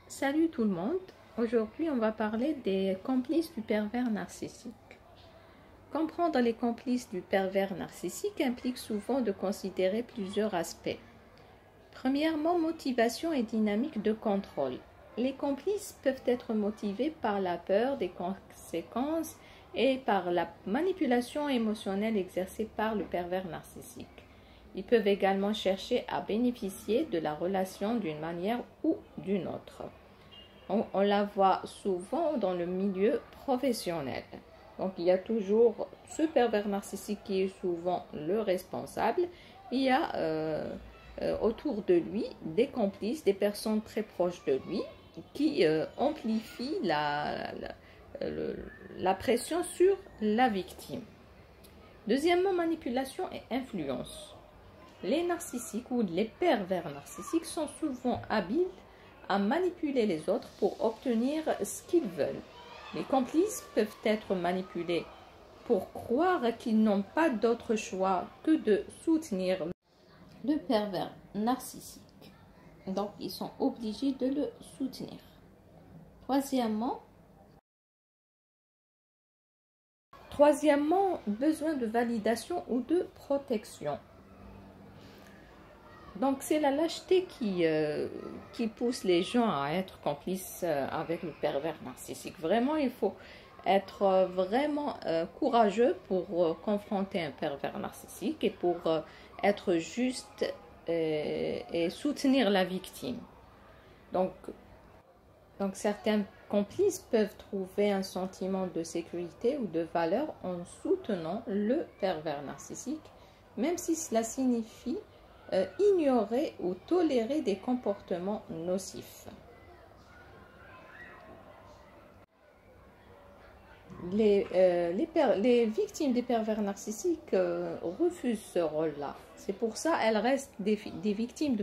Salut tout le monde, aujourd'hui on va parler des complices du pervers narcissique. Comprendre les complices du pervers narcissique implique souvent de considérer plusieurs aspects. Premièrement, motivation et dynamique de contrôle. Les complices peuvent être motivés par la peur des conséquences et par la manipulation émotionnelle exercée par le pervers narcissique. Ils peuvent également chercher à bénéficier de la relation d'une manière ou d'une autre. On la voit souvent dans le milieu professionnel. Donc, il y a toujours ce pervers narcissique qui est souvent le responsable. Il y a autour de lui des complices, des personnes très proches de lui qui amplifient la pression sur la victime. Deuxièmement, manipulation et influence. Les narcissiques ou les pervers narcissiques sont souvent habiles à manipuler les autres pour obtenir ce qu'ils veulent. Les complices peuvent être manipulés pour croire qu'ils n'ont pas d'autre choix que de soutenir le pervers narcissique. Donc, ils sont obligés de le soutenir. Troisièmement, besoin de validation ou de protection. Donc, c'est la lâcheté qui pousse les gens à être complices avec le pervers narcissique. Vraiment, il faut être vraiment courageux pour confronter un pervers narcissique et pour être juste et soutenir la victime. Donc, certains complices peuvent trouver un sentiment de sécurité ou de valeur en soutenant le pervers narcissique, même si cela signifie ignorer ou tolérer des comportements nocifs. Les victimes des pervers narcissiques refusent ce rôle-là. C'est pour ça qu'elles restent des victimes,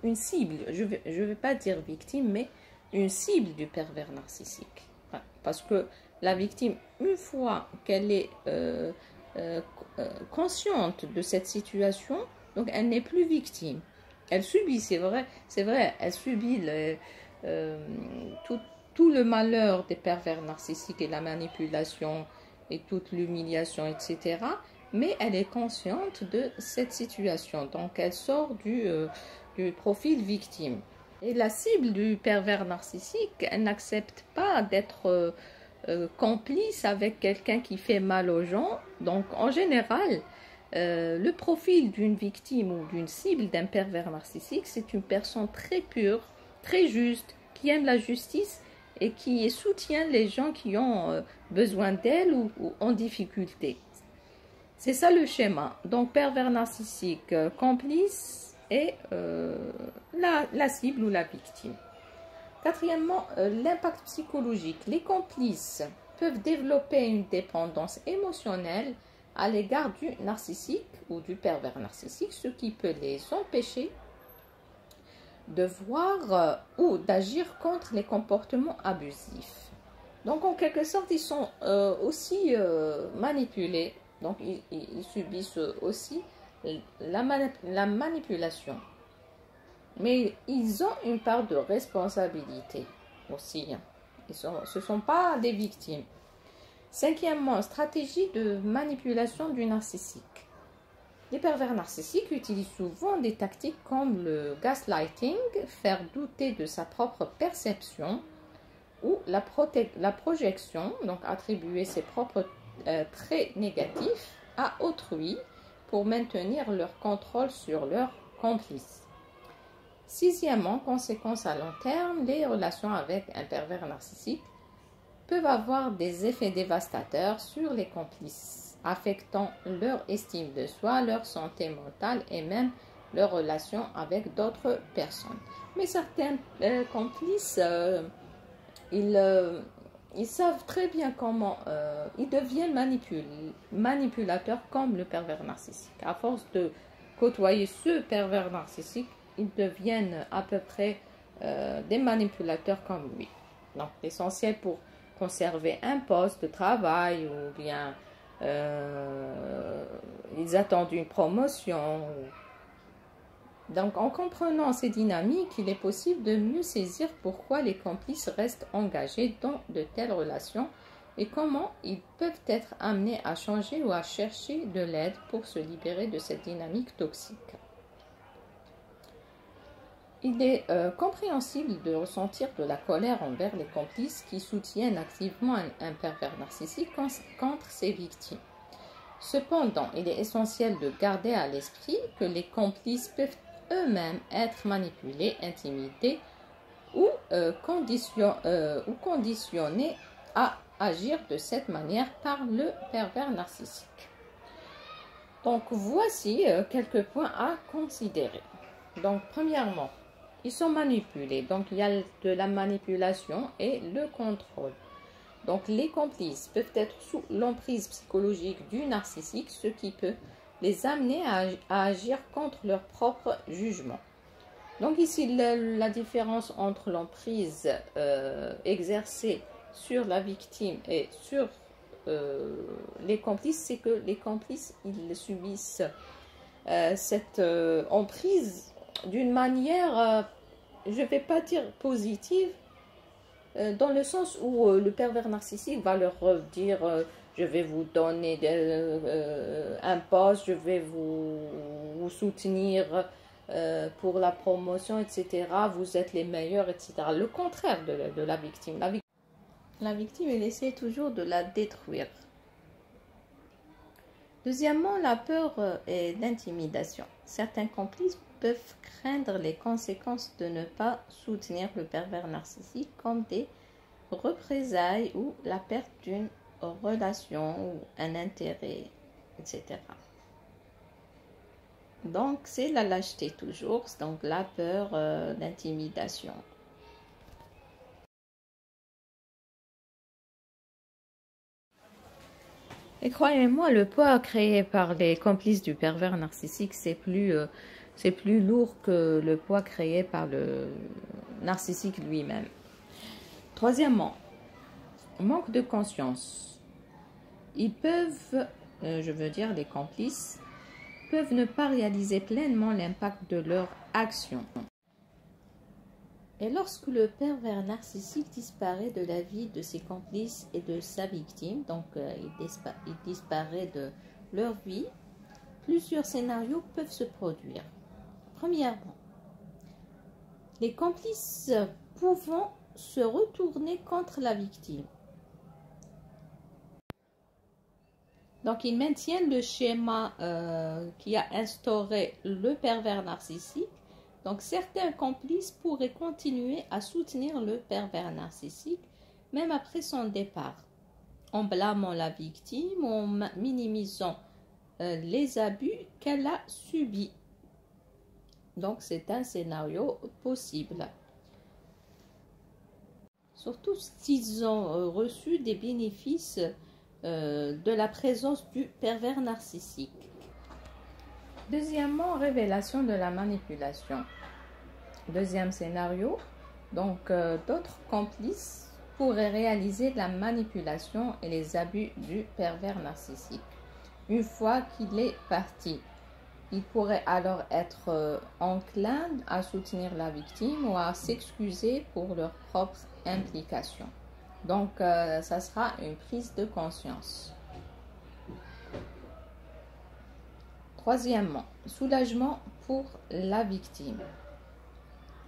une cible, je vais pas dire victime, mais une cible du pervers narcissique. Parce que la victime, une fois qu'elle est consciente de cette situation, donc elle n'est plus victime. Elle subit, c'est vrai, elle subit tout le malheur des pervers narcissiques et la manipulation et toute l'humiliation, etc. Mais elle est consciente de cette situation. Donc elle sort du profil victime. Et la cible du pervers narcissique, elle n'accepte pas d'être complice avec quelqu'un qui fait mal aux gens. Donc en général, le profil d'une victime ou d'une cible d'un pervers narcissique, c'est une personne très pure, très juste, qui aime la justice et qui soutient les gens qui ont besoin d'elle ou en difficulté. C'est ça le schéma. Donc pervers narcissique, complice et la cible ou la victime. Quatrièmement, l'impact psychologique. Les complices peuvent développer une dépendance émotionnelle à l'égard du narcissique ou du pervers narcissique, ce qui peut les empêcher de voir ou d'agir contre les comportements abusifs. Donc, en quelque sorte, ils sont aussi manipulés. Donc, ils subissent aussi la manipulation. Mais ils ont une part de responsabilité aussi. Ce ne sont pas des victimes. Cinquièmement, stratégie de manipulation du narcissique. Les pervers narcissiques utilisent souvent des tactiques comme le gaslighting, faire douter de sa propre perception, ou la projection, donc attribuer ses propres traits négatifs à autrui pour maintenir leur contrôle sur leurs complices. Sixièmement, conséquence à long terme, les relations avec un pervers narcissique peuvent avoir des effets dévastateurs sur les complices, affectant leur estime de soi, leur santé mentale et même leurs relations avec d'autres personnes. Mais certains complices, ils savent très bien comment ils deviennent manipulateurs comme le pervers narcissique. À force de côtoyer ce pervers narcissique, ils deviennent à peu près des manipulateurs comme lui. Donc, l'essentiel pour conserver un poste de travail ou bien ils attendent une promotion. Donc, en comprenant ces dynamiques, il est possible de mieux saisir pourquoi les complices restent engagés dans de telles relations et comment ils peuvent être amenés à changer ou à chercher de l'aide pour se libérer de cette dynamique toxique. Il est compréhensible de ressentir de la colère envers les complices qui soutiennent activement un pervers narcissique contre ses victimes. Cependant, il est essentiel de garder à l'esprit que les complices peuvent eux-mêmes être manipulés, intimidés ou conditionnés à agir de cette manière par le pervers narcissique. Donc, voici quelques points à considérer. Donc, premièrement, ils sont manipulés. Donc, il y a de la manipulation et le contrôle. Donc, les complices peuvent être sous l'emprise psychologique du narcissique, ce qui peut les amener à agir contre leur propre jugement. Donc, ici, la différence entre l'emprise exercée sur la victime et sur les complices, c'est que les complices, ils subissent cette emprise d'une manière, je ne vais pas dire positive, dans le sens où le pervers narcissique va leur dire je vais vous donner un poste, je vais vous soutenir pour la promotion, etc. Vous êtes les meilleurs, etc. Le contraire de la victime. La victime, elle essaie toujours de la détruire. Deuxièmement, la peur et l'intimidation. Certains complices peuvent craindre les conséquences de ne pas soutenir le pervers narcissique, comme des représailles ou la perte d'une relation ou un intérêt, etc. Donc, c'est la lâcheté toujours, donc la peur, l'intimidation. Et croyez-moi, le poids créé par les complices du pervers narcissique, c'est plus lourd que le poids créé par le narcissique lui-même. Troisièmement, manque de conscience. Ils peuvent, les complices, peuvent ne pas réaliser pleinement l'impact de leur action. Et lorsque le pervers narcissique disparaît de la vie de ses complices et de sa victime, donc il disparaît de leur vie, plusieurs scénarios peuvent se produire. Premièrement, les complices pouvant se retourner contre la victime. Donc, ils maintiennent le schéma qui a instauré le pervers narcissique. Donc, certains complices pourraient continuer à soutenir le pervers narcissique, même après son départ, en blâmant la victime, en minimisant les abus qu'elle a subis. Donc, c'est un scénario possible. Surtout s'ils ont reçu des bénéfices de la présence du pervers narcissique. Deuxièmement, révélation de la manipulation. Deuxième scénario, donc d'autres complices pourraient réaliser la manipulation et les abus du pervers narcissique. Une fois qu'il est parti, il pourrait alors être enclin à soutenir la victime ou à s'excuser pour leur propre implication. Donc, ça sera une prise de conscience. Troisièmement, soulagement pour la victime.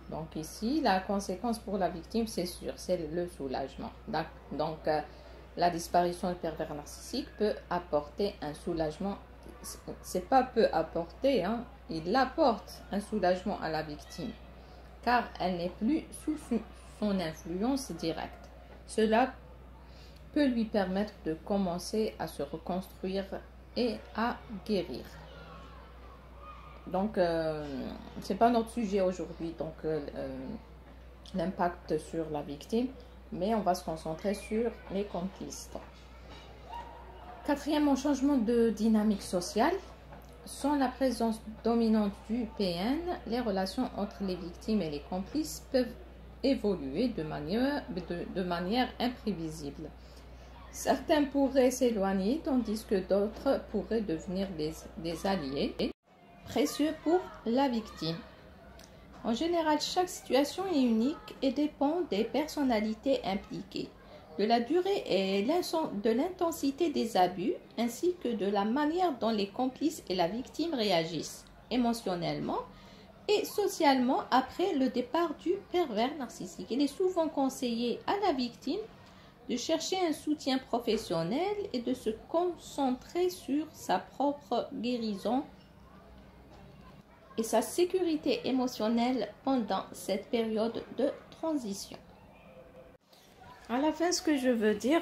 Donc ici, la conséquence pour la victime, c'est sûr, c'est le soulagement. Donc, la disparition du pervers narcissique peut apporter un soulagement. C'est pas peut apporter, hein, il apporte un soulagement à la victime, car elle n'est plus sous son influence directe. Cela peut lui permettre de commencer à se reconstruire et à guérir. Donc, c'est pas notre sujet aujourd'hui, donc l'impact sur la victime, mais on va se concentrer sur les complices. Quatrièmement, changement de dynamique sociale. Sans la présence dominante du PN, les relations entre les victimes et les complices peuvent évoluer de manière imprévisible. Certains pourraient s'éloigner, tandis que d'autres pourraient devenir des alliés précieux pour la victime. En général, chaque situation est unique et dépend des personnalités impliquées, de la durée et de l'intensité des abus, ainsi que de la manière dont les complices et la victime réagissent émotionnellement et socialement après le départ du pervers narcissique. Il est souvent conseillé à la victime de chercher un soutien professionnel et de se concentrer sur sa propre guérison et sa sécurité émotionnelle pendant cette période de transition. À la fin, ce que je veux dire,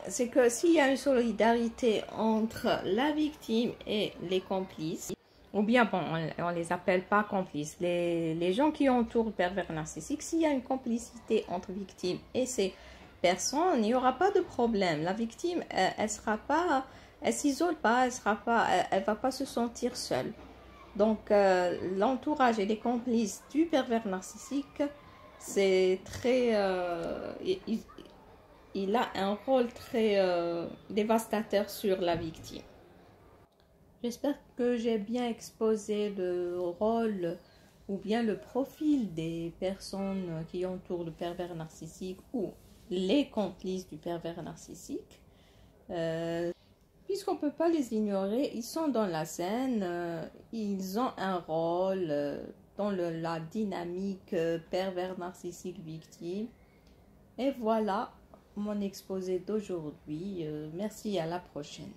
c'est que s'il y a une solidarité entre la victime et les complices, ou bien, bon, on ne les appelle pas complices, les gens qui entourent le pervers narcissique, s'il y a une complicité entre victimes et ces personnes, il n'y aura pas de problème. La victime, elle s'isole pas, elle va pas se sentir seule. Donc, l'entourage et les complices du pervers narcissique, c'est très... il a un rôle très dévastateur sur la victime. J'espère que j'ai bien exposé le rôle ou bien le profil des personnes qui entourent le pervers narcissique ou les complices du pervers narcissique. Puisqu'on ne peut pas les ignorer, ils sont dans la scène, ils ont un rôle dans la dynamique pervers narcissique victime. Et voilà mon exposé d'aujourd'hui. Merci, à la prochaine.